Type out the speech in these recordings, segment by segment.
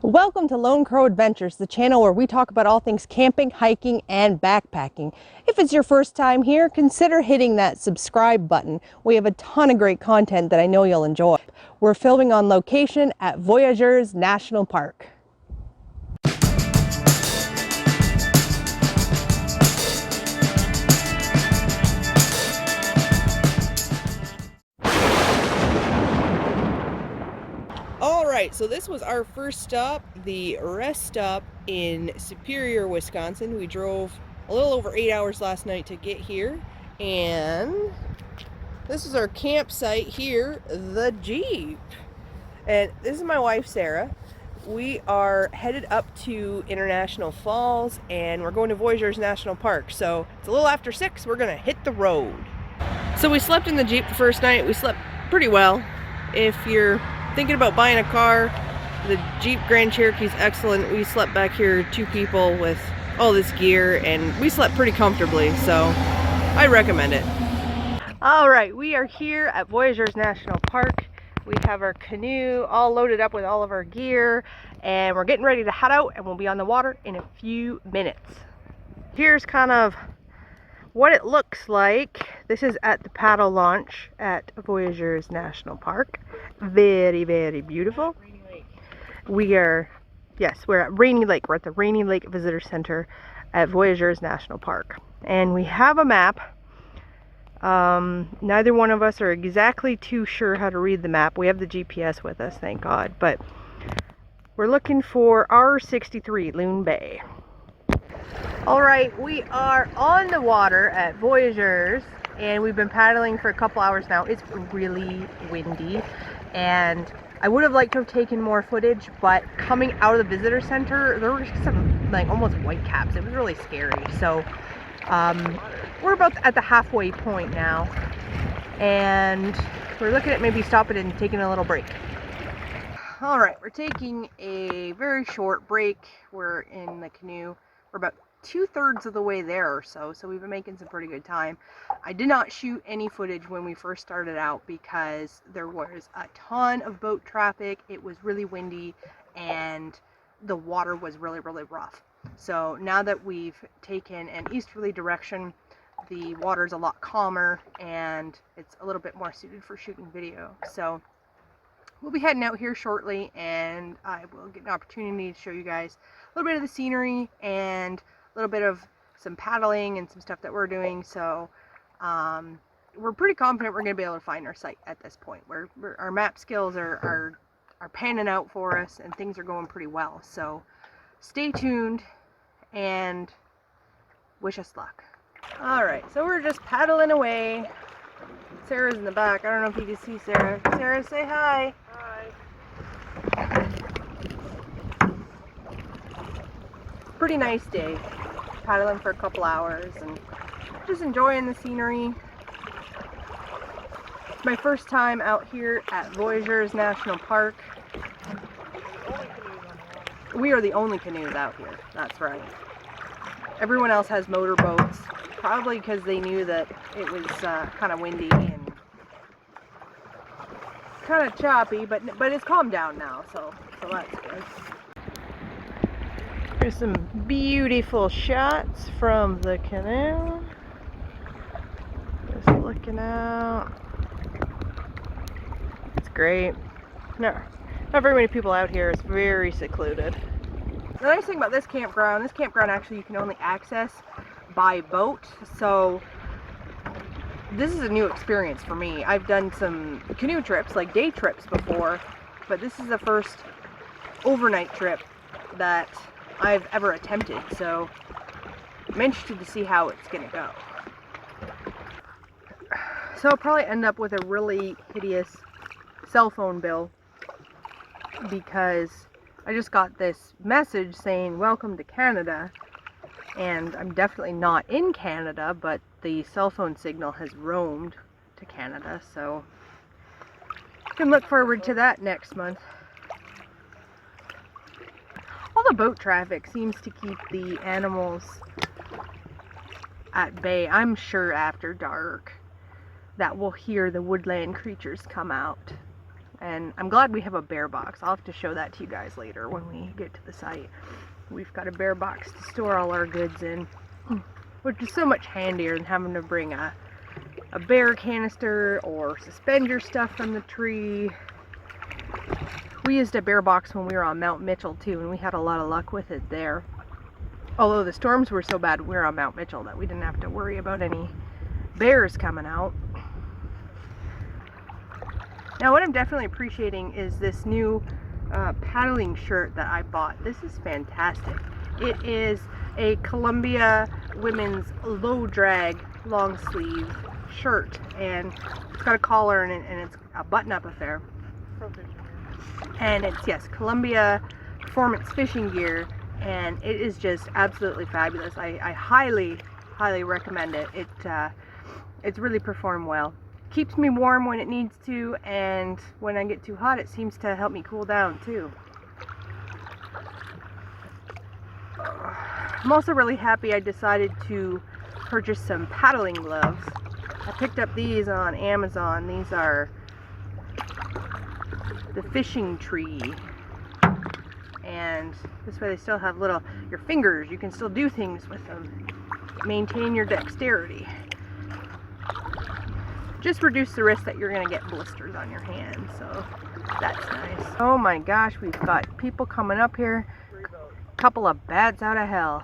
Welcome to Lone Crow Adventures, the channel where we talk about all things camping, hiking, and backpacking. If it's your first time here, consider hitting that subscribe button. We have a ton of great content that I know you'll enjoy. We're filming on location at Voyageurs National Park. Alright, so this was our first stop, the rest stop in Superior, Wisconsin. We drove a little over 8 hours last night to get here, and this is our campsite here, the Jeep. And this is my wife, Sarah. We are headed up to International Falls, and we're going to Voyageurs National Park. So it's a little after 6, we're gonna hit the road. So we slept in the Jeep the first night. We slept pretty well. If you're thinking about buying a car, the Jeep Grand Cherokee is excellent. We slept back here, 2 people with all this gear, and we slept pretty comfortably, so I recommend it. All right, we are here at Voyageurs National Park. We have our canoe all loaded up with all of our gear, and we're getting ready to head out, and we'll be on the water in a few minutes. Here's kind of what it looks like. This is at the paddle launch at Voyageurs National Park. Very, very beautiful. We're at Rainy Lake. We're at the Rainy Lake Visitor Center at Voyageurs National Park. And we have a map. Neither one of us are exactly too sure how to read the map. We have the GPS with us, thank God. But we're looking for R63 Loon Bay. Alright, we are on the water at Voyageurs, and we've been paddling for a couple hours now. It's really windy, and I would have liked to have taken more footage, but coming out of the visitor center, there were some like almost white caps. It was really scary. So we're about at the halfway point now, and we're looking at maybe stopping and taking a little break. Alright, we're taking a very short break. We're in the canoe. We're about 2/3 of the way there or so we've been making some pretty good time. I did not shoot any footage when we first started out because there was a ton of boat traffic. It was really windy and the water was really rough. So now that we've taken an easterly direction, the water's a lot calmer and it's a little bit more suited for shooting video. So we'll be heading out here shortly, and I will get an opportunity to show you guys a little bit of the scenery and a little bit of some paddling and some stuff that we're doing. So we're pretty confident we're going to be able to find our site at this point. Our map skills are panning out for us, and things are going pretty well. So stay tuned and wish us luck. Alright, so we're just paddling away. Sarah's in the back. I don't know if you can see Sarah. Sarah, say hi. Hi. Pretty nice day. Paddling for a couple hours and just enjoying the scenery. It's my first time out here at Voyageurs National Park. We are the only canoes out here. That's right. Everyone else has motorboats, probably because they knew that it was kind of windy and kind of choppy, but it's calmed down now, so that's good. Here's some beautiful shots from the canoe. Just looking out. It's great. No, not very many people out here. It's very secluded. The nice thing about this campground actually you can only access by boat, so this is a new experience for me. I've done some canoe trips, like day trips before, but this is the first overnight trip that I've ever attempted, so I'm interested to see how it's gonna go. So I'll probably end up with a really hideous cell phone bill because I just got this message saying welcome to Canada, and I'm definitely not in Canada, but the cell phone signal has roamed to Canada, so I can look forward to that next month. All the boat traffic seems to keep the animals at bay. I'm sure after dark that we'll hear the woodland creatures come out And I'm glad we have a bear box. I'll have to show that to you guys later when we get to the site. We've got a bear box to store all our goods in, which is so much handier than having to bring a bear canister or suspend your stuff from the tree. We used a bear box when we were on Mount Mitchell too, and we had a lot of luck with it there. Although the storms were so bad we were on Mount Mitchell that we didn't have to worry about any bears coming out. Now what I'm definitely appreciating is this new paddling shirt that I bought. This is fantastic. It is a Columbia women's low drag long sleeve shirt, and it's got a collar and it's a button up affair. And it's, yes, Columbia performance fishing gear, and it is just absolutely fabulous. I highly recommend it. It's really performed well. Keeps me warm when it needs to, and when I get too hot it seems to help me cool down too. I'm also really happy I decided to purchase some paddling gloves. I picked up these on Amazon. These are the fishing tree, and this way they still have your fingers, you can still do things with them, maintain your dexterity. Just reduce the risk that you're gonna get blisters on your hands, so that's nice. Oh my gosh, we've got people coming up here, a couple of bats out of hell.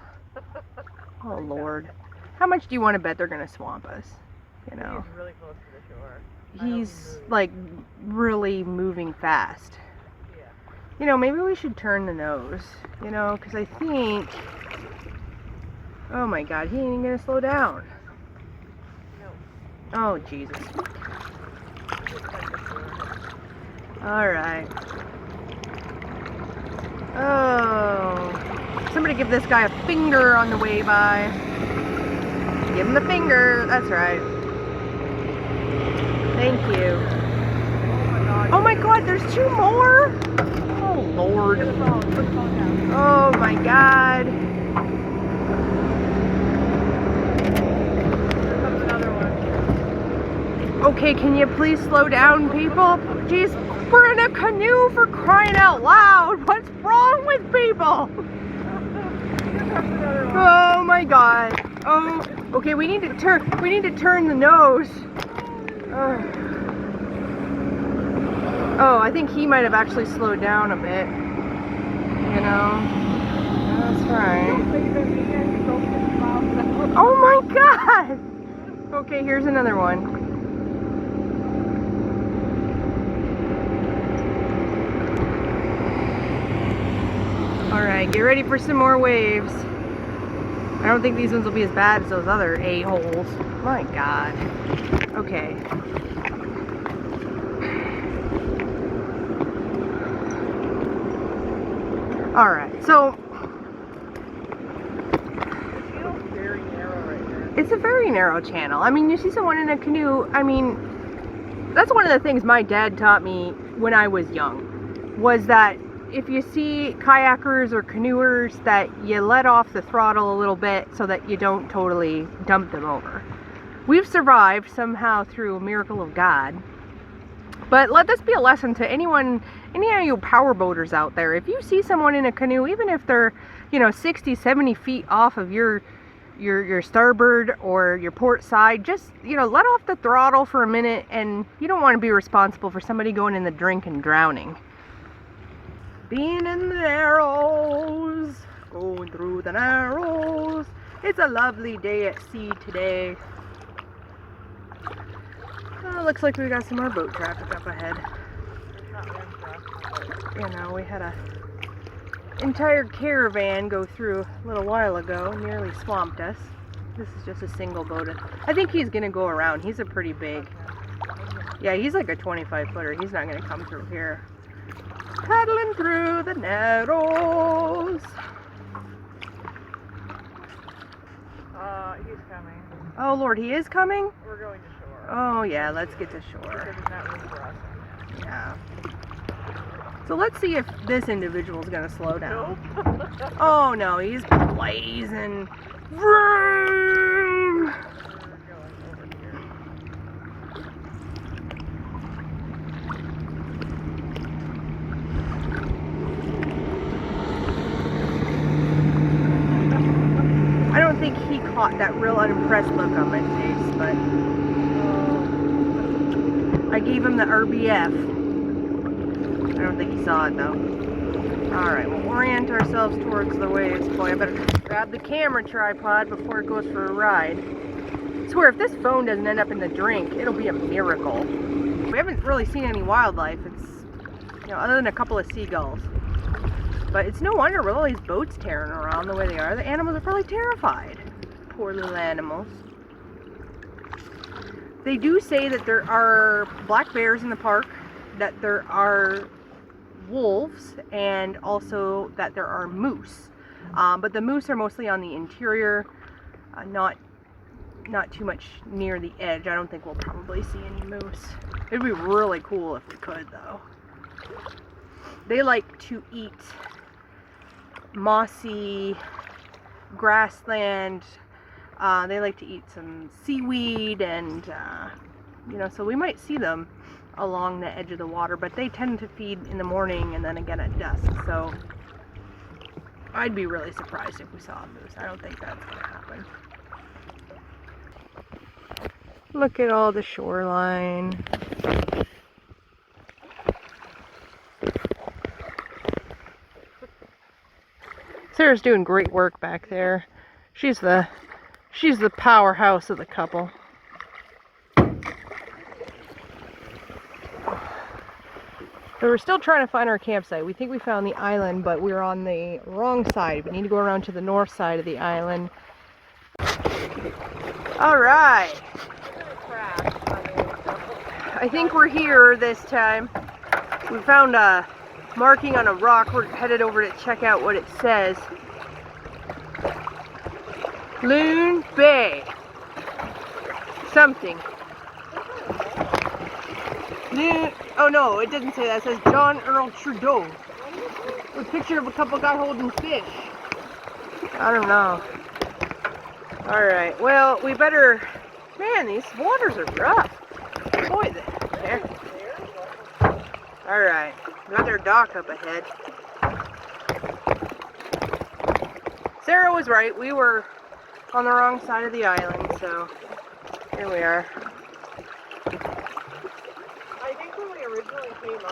Oh Lord, how much do you want to bet they're gonna swamp us? You know, he's really close to the shore. He's like really moving fast. Yeah. You know, maybe we should turn the nose, you know, because I think, oh my God, he ain't even gonna slow down. No. Oh Jesus. Alright. Oh, somebody give this guy a finger on the way by. Give him the finger, that's right. Thank you. Oh my God, there's two more? Oh Lord. Oh my God. Okay, can you please slow down, people? Jeez, we're in a canoe, for crying out loud. What's wrong with people? Oh my God. Oh, okay, we need to turn the nose. Oh, I think he might have actually slowed down a bit. You know? That's right. Oh my God! Okay, here's another one. Alright, get ready for some more waves. I don't think these ones will be as bad as those other a-holes. My God. Okay. Alright, so Very narrow right there. it's a very narrow channel. I mean, you see someone in a canoe, I mean, that's one of the things my dad taught me when I was young, was that if you see kayakers or canoers, that you let off the throttle a little bit so that you don't totally dump them over. We've survived somehow through a miracle of God. But let this be a lesson to any of you power boaters out there. If you see someone in a canoe, even if they're, 60, 70 feet off of your starboard or your port side, just, let off the throttle for a minute, and you don't want to be responsible for somebody going in the drink and drowning. Being in the Narrows, going through the Narrows. It's a lovely day at sea today. Looks like we got some more boat traffic up ahead. We had a entire caravan go through a little while ago, nearly swamped us. This is just a single boat. I think he's gonna go around. He's a pretty big, yeah, he's like a 25-footer. He's not gonna come through here. Paddling through the Narrows. He's coming. Oh Lord, he is coming? We're going to shore. Oh yeah, let's get to shore. Because there's not room for us. Yeah. So let's see if this individual's gonna slow down. Nope. Oh no, he's blazing. Vroom! think he caught that real unimpressed look on my face, but I gave him the RBF. I don't think he saw it though. Alright, we'll orient ourselves towards the waves. Boy, I better grab the camera tripod before it goes for a ride. I swear, if this phone doesn't end up in the drink, it'll be a miracle. We haven't really seen any wildlife. It's, you know, other than a couple of seagulls. But it's no wonder with all these boats tearing around the way they are. The animals are probably terrified. Poor little animals. They do say that there are black bears in the park, that there are wolves, and also that there are moose. But the moose are mostly on the interior, not too much near the edge. I don't think we'll probably see any moose. It'd be really cool if we could, though. They like to eat mossy grassland. They like to eat some seaweed, and you know, so we might see them along the edge of the water, but they tend to feed in the morning and then again at dusk, so I'd be really surprised if we saw a moose. I don't think that's going to happen. Look at all the shoreline. Sarah's doing great work back there. She's the powerhouse of the couple. So we're still trying to find our campsite. We think we found the island, but we're on the wrong side. We need to go around to the north side of the island. Alright. I think we're here this time. We found a marking on a rock. We're headed over to check out what it says. Loon Bay. Something. Oh no, it doesn't say that. It says John Earl Trudeau. With a picture of a couple guy holding fish. I don't know. Alright, well, we better... Man, these waters are rough. Boy, there. Alright, got their dock up ahead. Sarah was right. We were on the wrong side of the island, so here we are. I think when we originally came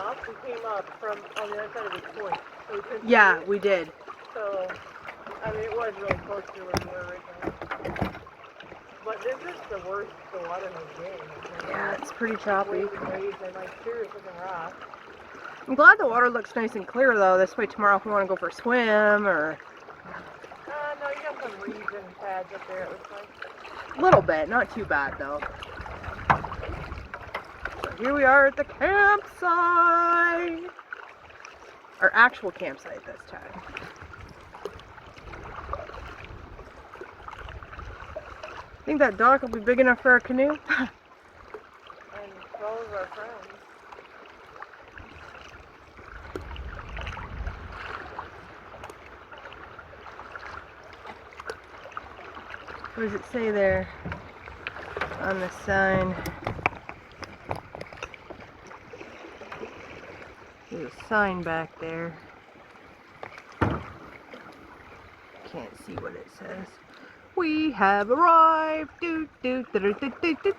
up from on the other side of the point. So we Yeah, we did. So, I mean, it was really close to where we were originally. But this is the worst the water has been. Yeah, it's pretty choppy. Waves and waves and like serious looking rocks. I'm glad the water looks nice and clear though. This way tomorrow if we want to go for a swim or... No, you got some reeds and pads up there, it looks like. A little bit, not too bad though. So here we are at the campsite. Our actual campsite this time. Think that dock will be big enough for our canoe? And all of our friends. What does it say there on the sign? There's a sign back there. Can't see what it says. We have arrived. Do, do, do, do, do, do, do.